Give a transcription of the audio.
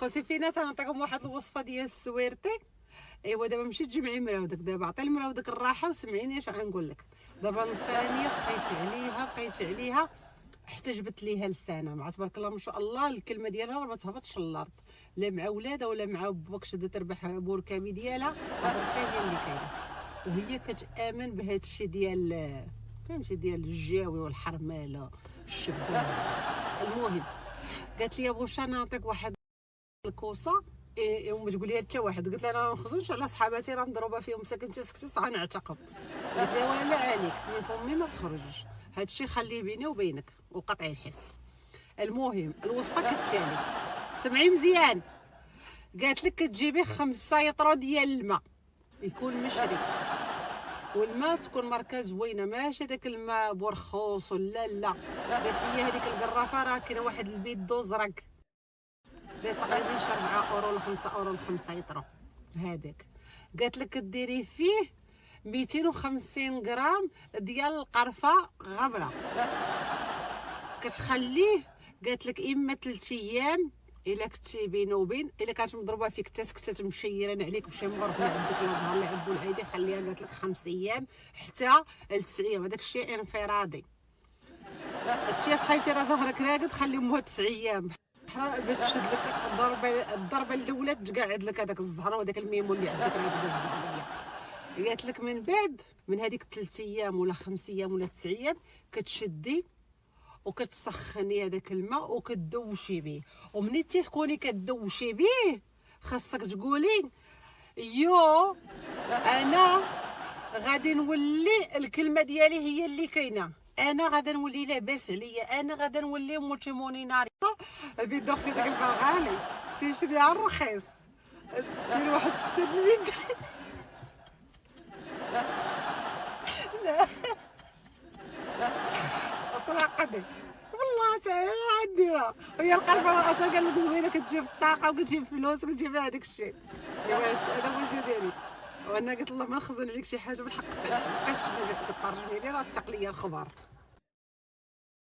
خوسي في ناس غنعطيكم واحد الوصفه ديال السويرتي. ايوا دابا مشيت تجمعي مراودك، دابا عطي لمراودك الراحه وسمعيني اش غنقول لك. دابا نص ثانيه بقيتي عليها حتى جبت ليها لسانها، مع تبارك الله ما شاء الله الكلمه ديالها راه ما تهبطش للارض، لا مع ولادها ولا مع باك شدت تربح بوركامي ديالها، هضرتها هي اللي كاينه. وهي كتامن بهذا الشيء ديال فهمتي ديال الجاوي والحرماله الشبان. المهم قالت لي يا بوشا نعطيك واحد الكوسه وما تقول لي حتى واحد. قلت لها انا ما نخزنش على صحاباتي راه مضروبه فيهم ساكنتي سكتي غنعتقب. قلت لها ولا عليك من فمي ما تخرجش، هادشي خليه بيني وبينك وقطعي الحس. المهم الوصفه كالتالي، سمعي مزيان. قالت لك كتجيبي 5 يطرو ديال الماء يكون مشري، والماء تكون ماركه زوينه ماشي داك الماء بورخوص ولا لا. قالت لي هذيك القرافه راه كاينه واحد البيدو زرق تقريبا شي 4 اورو ولا 5 اورو ل 5 يطرو هذاك. قالت لك كديري فيه 250 غرام ديال القرفه غبره، كتخليه قالت لك اما 3 ايام الا كنتي بينه وبين، الا كانت مضروبه فيك حتى سكتات مشيرين عليك بشي مغرف ما عندك لا زهر لا عبو العيدي، خليها قالت لك 5 ايام حتى ل 9 ايام. هذاك الشيء انفرادي. انت صاحبتي راه زهرك راقد خليهم 9 ايام باش تشد لك الضربه الاولى تقعد لك هذاك الزهره وهذاك الميمون اللي عندك راقد الزهريه. قالت لك من بعد من هذيك 3 ايام ولا 5 ايام ولا 9 ايام كتشدي وكتسخني هذاك الماء وكتدوشي به. ومني تكوني كتدوشي به خاصك تقولي يو انا غادي نولي الكلمه ديالي هي اللي كاينه، انا غادا نولي لاباس عليا، انا غادا نولي موتيموني ناري بيد اختي داك الماء غالي سير شري على الرخيص دير واحد 6 البيد. طلقتي والله تعالى غنديرها. هي القرفه راه اصلا قال لك زوينه كتجيب الطاقه وكتجيب فلوس وكتجيب هذاك الشيء. ايوا هذا هو الشيء ديالي. وانا قلت الله ما نخزن عليك شي حاجه بالحق، ما تبقاش تما قالت لك ترجمي لي راه تسق ليا الخبر.